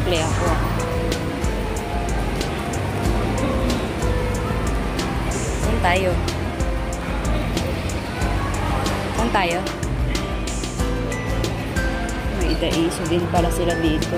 sumple ako. Saan tayo? Saan tayo? May idaiso din pala sila dito.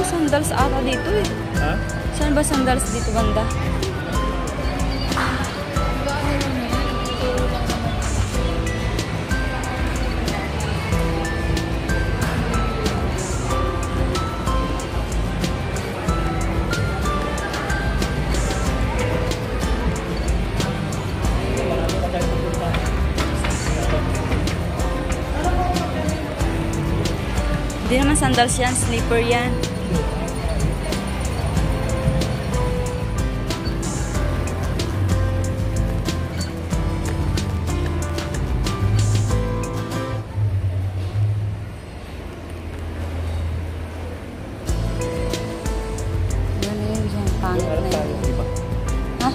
Sandals ata dito eh. Ha? Saan ba sandals dito banda? Hindi naman sandals yan, slipper yan. Pangit na yun. Ha?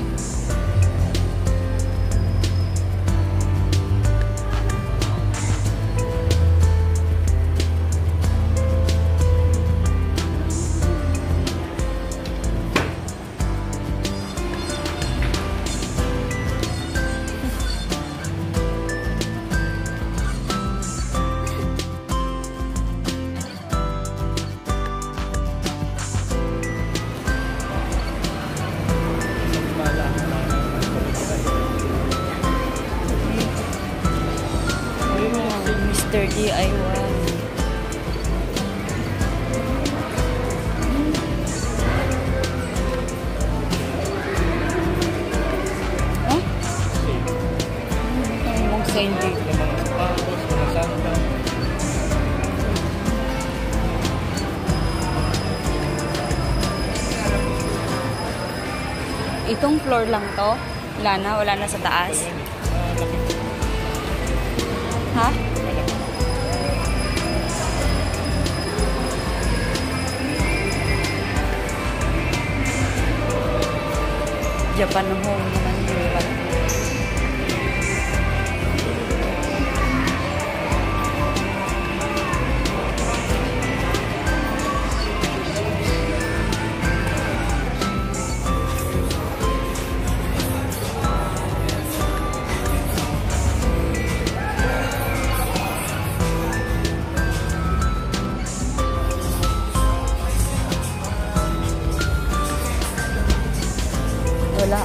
Mr. DIY. Huh? Ang sign dito. Itong floor lang to? Wala na sa taas. Ha? Japan home naman yun pala.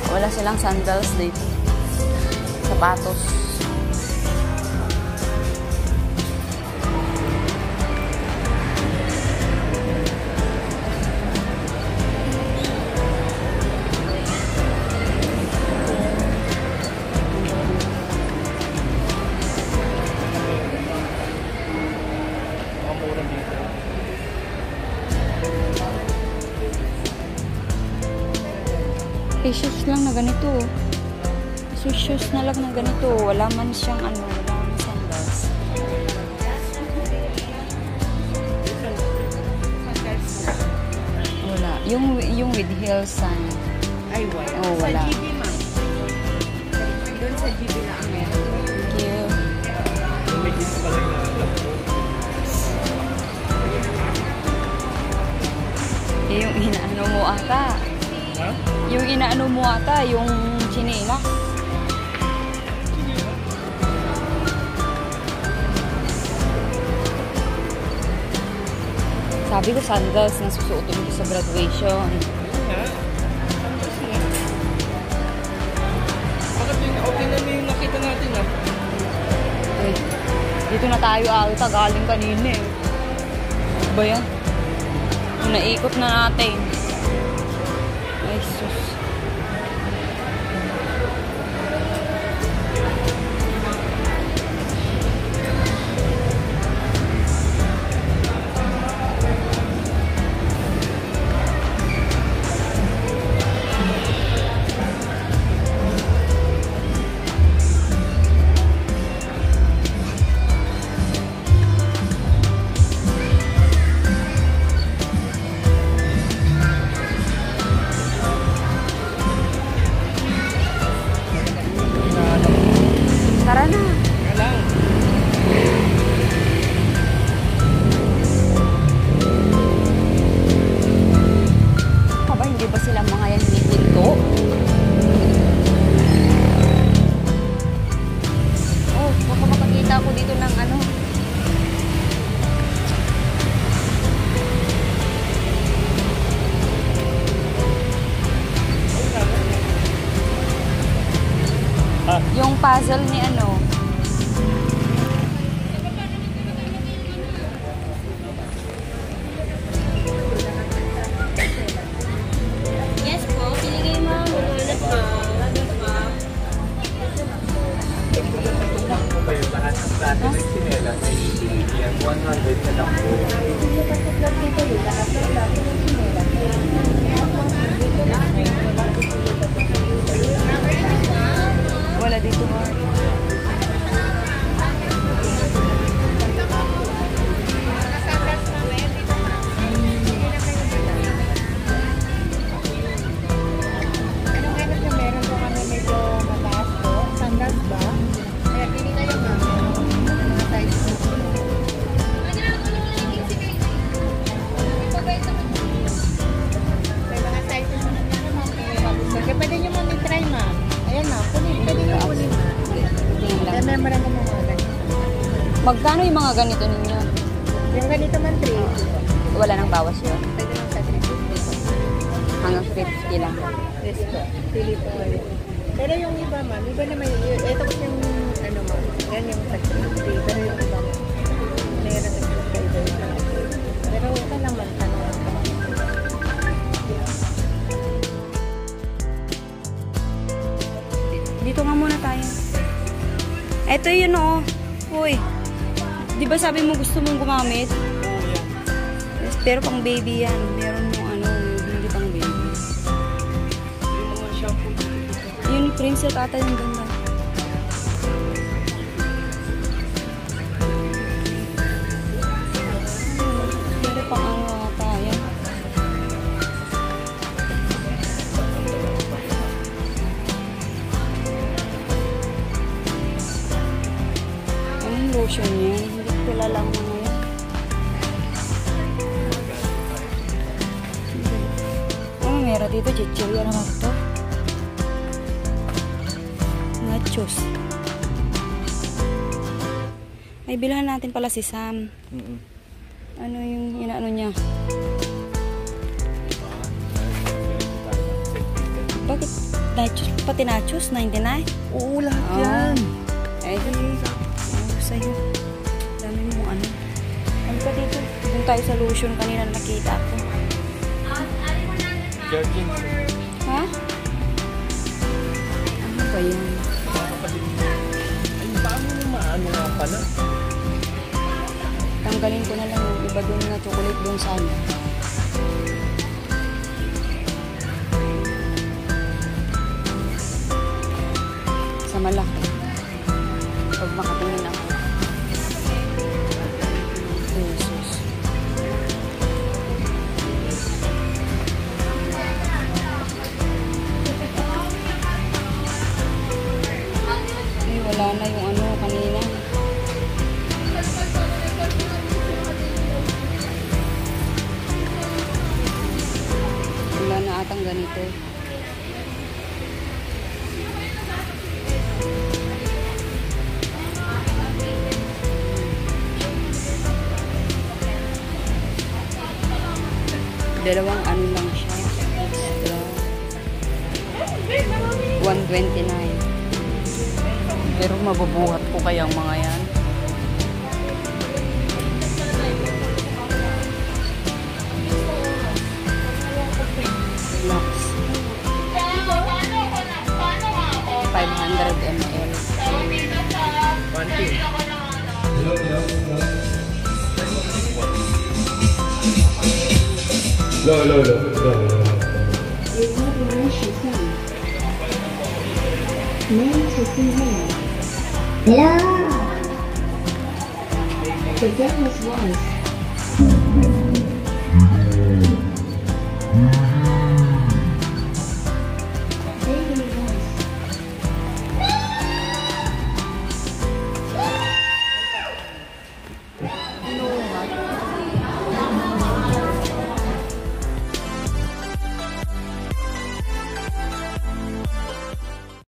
Wala silang sandals dito. Sapatos. Shoes lang na ganito. Shoes na lang na ganito. Wala man siyang ano, wala man sandals. Wala. Yung with heels sana. Ay, wala. Oh, wala. Sa GB, ma'am. Doon sa GB na ang meron. Thank you. Yung inaano mo ata. Huh? Yung inaano mo ata, yung chinelas. Sabi ko sandals na susuotin ko sa graduation. nga. Sandals nga. Bakit yun? Okay na yung nakita natin ah. Uy, dito na tayo ata galing kanina eh. Ano ba yan? Naikot na natin. Ay, sus. Tara na. Nga lang. Aba, hindi ba sila mga yan hinihinto? Oh, baka makakita ako dito ng ano. Yung puzzle ni ano. Yes po, pinigay mo. Magulat mo. Magulat mo. Kung kayo lahat ng klase ng sinela ay ibigyan 100 na lang po. Wala dito ba? Anong hanap na meron po kami medyo mataas po? Sandals ba? Kaya pili kayo ma'am. Mga size po. May mga sizes na naman ma'am. Kaya pwede nyo ma'am i-try ma'am. Ayan ma'am. Pwede nyo kunin ma'am. Tingin Kaya lang. may marami mga ganito. Magkano yung mga ganito ninyo? Yung ganito man 3. Wala nang bawas yun. Pwede lang sa 3. Hanggang 50 lang. Yes po. Pili po kayo. Pero yung iba ma'am, iba naman yung, ito kasi yung ano ma'am, yan yung tag-3. Pero yung iba ma'am, meron tag-3. Pero ito naman, ano, Dito nga muna tayo. Eto yun oh. Uy. Di ba sabi mo gusto mong gumamit? Yes, pero pang baby yan. Meron mo ano, hindi pang baby. Yung mga shampoo. Yun yung princess ata yung ganda. Pero pang ano ata yan. Anong lotion yan? Hindi ko kilala ang mga yan. Ano meron dito? Chichirya naman ito. Nachos. Ay, bilhan natin pala si Sam. Ano yung inaano niya? Bakit? Nachos? Pati nachos? 99? Oo, lahat Ah. yan. Eh, di. Ano sa'yo? Dami mo ano. Ano pa dito? Doon tayo sa lotion kanina nakita ko. Jerkins. Ha? Ano ba yan? Ay, paano yung maano nga pala? Tanggalin ko na lang yung iba doon na chocolate doon sa ano. Sa malaki. Pag makatingin ako. Jesus. Ay, wala na yung ano kanina. Wala na atang ganito. Dalawang ano lang siya. Extra. 129. Pero mabubuhat ko kaya ang mga yan. Lux. 500 ml. One thing. No. Hello. The devil's voice.